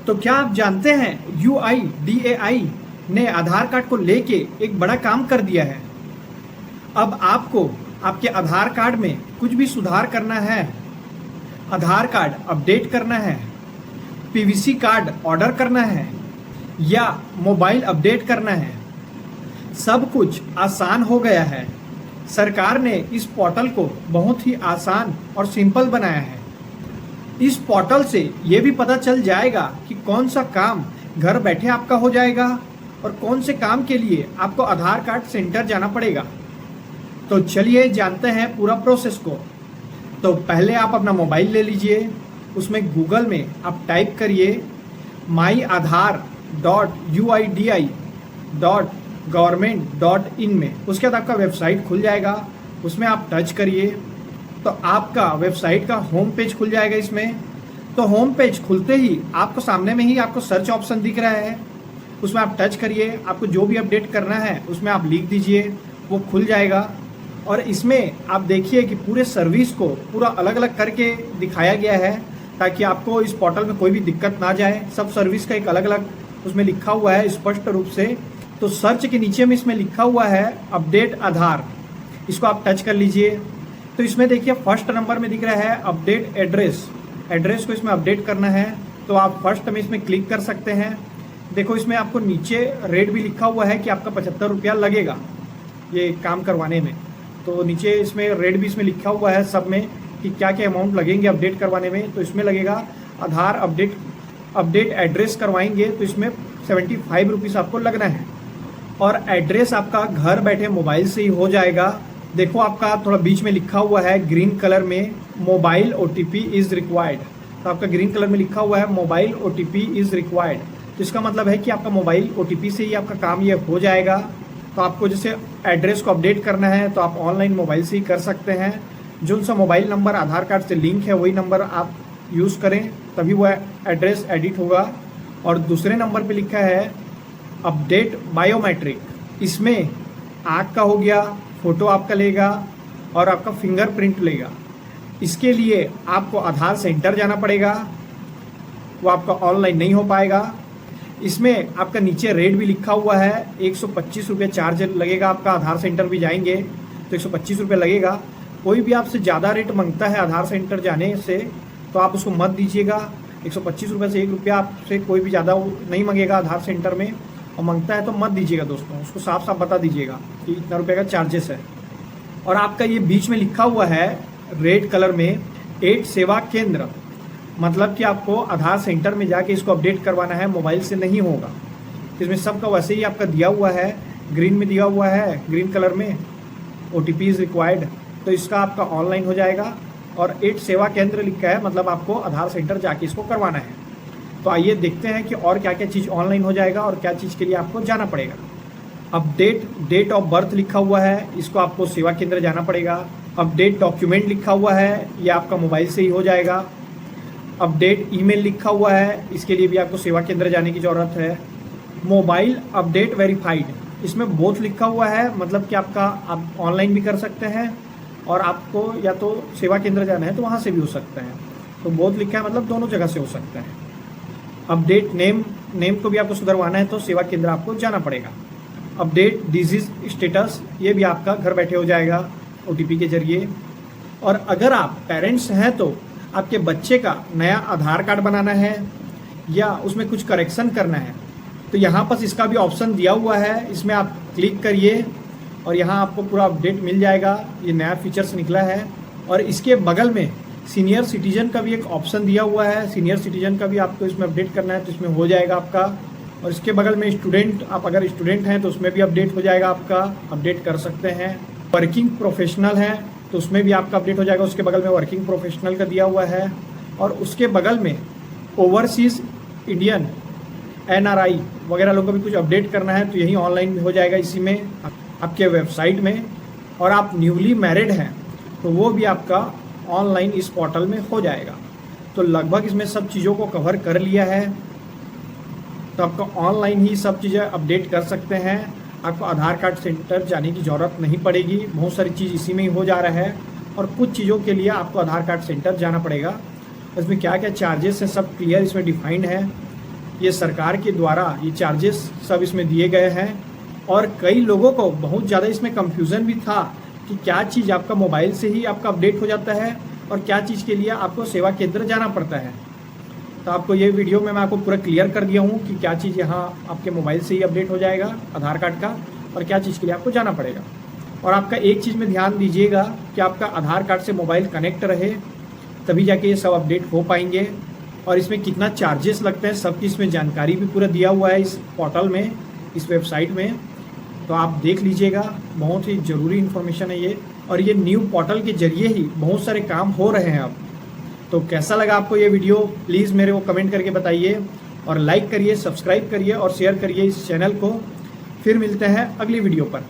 तो क्या आप जानते हैं UIDAI ने आधार कार्ड को लेके एक बड़ा काम कर दिया है। अब आपको आपके आधार कार्ड में कुछ भी सुधार करना है, आधार कार्ड अपडेट करना है, PVC कार्ड ऑर्डर करना है या मोबाइल अपडेट करना है, सब कुछ आसान हो गया है। सरकार ने इस पोर्टल को बहुत ही आसान और सिंपल बनाया है। इस पोर्टल से ये भी पता चल जाएगा कि कौन सा काम घर बैठे आपका हो जाएगा और कौन से काम के लिए आपको आधार कार्ड सेंटर जाना पड़ेगा। तो चलिए जानते हैं पूरा प्रोसेस को। तो पहले आप अपना मोबाइल ले लीजिए, उसमें गूगल में आप टाइप करिए myAadhar.uidi.government.in में। उसके बाद आपका वेबसाइट खुल जाएगा, उसमें आप टच करिए तो आपका वेबसाइट का होम पेज खुल जाएगा। इसमें तो होम पेज खुलते ही आपको सामने में ही आपको सर्च ऑप्शन दिख रहा है, उसमें आप टच करिए। आपको जो भी अपडेट करना है उसमें आप लिख दीजिए, वो खुल जाएगा। और इसमें आप देखिए कि पूरे सर्विस को पूरा अलग अलग करके दिखाया गया है ताकि आपको इस पोर्टल में कोई भी दिक्कत ना जाए। सब सर्विस का एक अलग अलग उसमें लिखा हुआ है स्पष्ट रूप से। तो सर्च के नीचे में इसमें लिखा हुआ है अपडेट आधार, इसको आप टच कर लीजिए। तो इसमें देखिए फर्स्ट नंबर में दिख रहा है अपडेट एड्रेस, एड्रेस को इसमें अपडेट करना है तो आप फर्स्ट में इसमें क्लिक कर सकते हैं। देखो इसमें आपको नीचे रेट भी लिखा हुआ है कि आपका 75 रुपया लगेगा ये काम करवाने में। तो नीचे इसमें रेट भी इसमें लिखा हुआ है सब में कि क्या क्या अमाउंट लगेंगे अपडेट करवाने में। तो इसमें लगेगा आधार अपडेट एड्रेस करवाएंगे तो इसमें 75 रुपीज़ आपको लगना है। और एड्रेस आपका घर बैठे मोबाइल से ही हो जाएगा। देखो आपका थोड़ा बीच में लिखा हुआ है ग्रीन कलर में मोबाइल OTP इज़ रिक्वायर्ड। तो आपका ग्रीन कलर में लिखा हुआ है मोबाइल OTP इज़ रिक्वायर्ड। तो इसका मतलब है कि आपका मोबाइल OTP से ही आपका काम ये हो जाएगा। तो आपको जैसे एड्रेस को अपडेट करना है तो आप ऑनलाइन मोबाइल से ही कर सकते हैं। जो सा मोबाइल नंबर आधार कार्ड से लिंक है वही नंबर आप यूज़ करें तभी वो एड्रेस एडिट होगा। और दूसरे नंबर पे लिखा है अपडेट बायोमेट्रिक, इसमें आँख का हो गया, फ़ोटो आपका लेगा और आपका फिंगरप्रिंट लेगा। इसके लिए आपको आधार सेंटर जाना पड़ेगा, वो आपका ऑनलाइन नहीं हो पाएगा। इसमें आपका नीचे रेट भी लिखा हुआ है 125 रुपये चार्ज लगेगा आपका। आधार सेंटर भी जाएंगे तो 125 रुपये लगेगा। कोई भी आपसे ज़्यादा रेट मांगता है आधार सेंटर जाने से तो आप उसको मत दीजिएगा। 125 रुपये से 1 रुपया आपसे कोई भी ज़्यादा नहीं मांगेगा आधार सेंटर में, और मांगता है तो मत दीजिएगा दोस्तों। उसको साफ साफ बता दीजिएगा कि इतना रुपये का चार्जेस है। और आपका ये बीच में लिखा हुआ है रेड कलर में 8 सेवा केंद्र, मतलब कि आपको आधार सेंटर में जाके इसको अपडेट करवाना है, मोबाइल से नहीं होगा। इसमें सबका वैसे ही आपका दिया हुआ है, ग्रीन में दिया हुआ है, ग्रीन कलर में OTP इज़ रिक्वायर्ड। तो इसका आपका ऑनलाइन हो जाएगा। और 8 सेवा केंद्र लिखा है, मतलब आपको आधार सेंटर जाके इसको करवाना है। तो आइए देखते हैं कि और क्या क्या चीज़ ऑनलाइन हो जाएगा और क्या चीज़ के लिए आपको जाना पड़ेगा। अपडेट डेट ऑफ बर्थ लिखा हुआ है, इसको आपको सेवा केंद्र जाना पड़ेगा। अपडेट डॉक्यूमेंट लिखा हुआ है, ये आपका मोबाइल से ही हो जाएगा। अपडेट ईमेल लिखा हुआ है, इसके लिए भी आपको सेवा केंद्र जाने की ज़रूरत है। मोबाइल अपडेट वेरीफाइड, इसमें बोथ लिखा हुआ है, मतलब कि आपका आप ऑनलाइन भी कर सकते हैं और आपको या तो सेवा केंद्र जाना है तो वहाँ से भी हो सकता है। तो बोथ लिखा है, मतलब दोनों जगह से हो सकता है। अपडेट नेम को भी आपको सुधरवाना है तो सेवा केंद्र आपको जाना पड़ेगा। अपडेट डिजीज स्टेटस, ये भी आपका घर बैठे हो जाएगा OTP के जरिए। और अगर आप पेरेंट्स हैं तो आपके बच्चे का नया आधार कार्ड बनाना है या उसमें कुछ करेक्शन करना है तो यहाँ पर इसका भी ऑप्शन दिया हुआ है, इसमें आप क्लिक करिए और यहाँ आपको पूरा अपडेट मिल जाएगा। ये नया फीचर्स निकला है। और इसके बगल में सीनियर सिटीजन का भी एक ऑप्शन दिया हुआ है, सीनियर सिटीजन का भी आपको इसमें अपडेट करना है तो इसमें हो जाएगा आपका। और इसके बगल में स्टूडेंट, आप अगर स्टूडेंट हैं तो उसमें भी अपडेट हो जाएगा आपका, अपडेट कर सकते हैं। वर्किंग प्रोफेशनल है तो उसमें भी आपका अपडेट हो जाएगा, उसके बगल में वर्किंग प्रोफेशनल का दिया हुआ है। और उसके बगल में ओवरसीज़ इंडियन NRI वगैरह लोगों को भी कुछ अपडेट करना है तो यही ऑनलाइन हो जाएगा इसी में आपके वेबसाइट में। और आप न्यूली मैरिड हैं तो वो भी आपका ऑनलाइन इस पोर्टल में हो जाएगा। तो लगभग इसमें सब चीज़ों को कवर कर लिया है, तो आपको ऑनलाइन ही सब चीज़ें अपडेट कर सकते हैं। आपको आधार कार्ड सेंटर जाने की ज़रूरत नहीं पड़ेगी, बहुत सारी चीज़ इसी में ही हो जा रहा है। और कुछ चीज़ों के लिए आपको आधार कार्ड सेंटर जाना पड़ेगा। इसमें क्या क्या चार्जेस हैं सब क्लियर इसमें डिफाइंड है। ये सरकार के द्वारा ये चार्जेस सब इसमें दिए गए हैं। और कई लोगों को बहुत ज़्यादा इसमें कंफ्यूजन भी था कि क्या चीज़ आपका मोबाइल से ही आपका अपडेट हो जाता है और क्या चीज़ के लिए आपको सेवा केंद्र जाना पड़ता है। तो आपको ये वीडियो में मैं आपको पूरा क्लियर कर दिया हूँ कि क्या चीज़ यहाँ आपके मोबाइल से ही अपडेट हो जाएगा आधार कार्ड का, और क्या चीज़ के लिए आपको जाना पड़ेगा। और आपका एक चीज़ में ध्यान दीजिएगा कि आपका आधार कार्ड से मोबाइल कनेक्ट रहे, तभी जाके ये सब अपडेट हो पाएंगे। और इसमें कितना चार्जेस लगते हैं सबकी इसमें जानकारी भी पूरा दिया हुआ है इस पोर्टल में, इस वेबसाइट में। तो आप देख लीजिएगा, बहुत ही ज़रूरी इन्फॉर्मेशन है ये। और ये न्यू पोर्टल के जरिए ही बहुत सारे काम हो रहे हैं अब। तो कैसा लगा आपको ये वीडियो, प्लीज़ मेरे को कमेंट करके बताइए, और लाइक करिए, सब्सक्राइब करिए और शेयर करिए इस चैनल को। फिर मिलते हैं अगली वीडियो पर।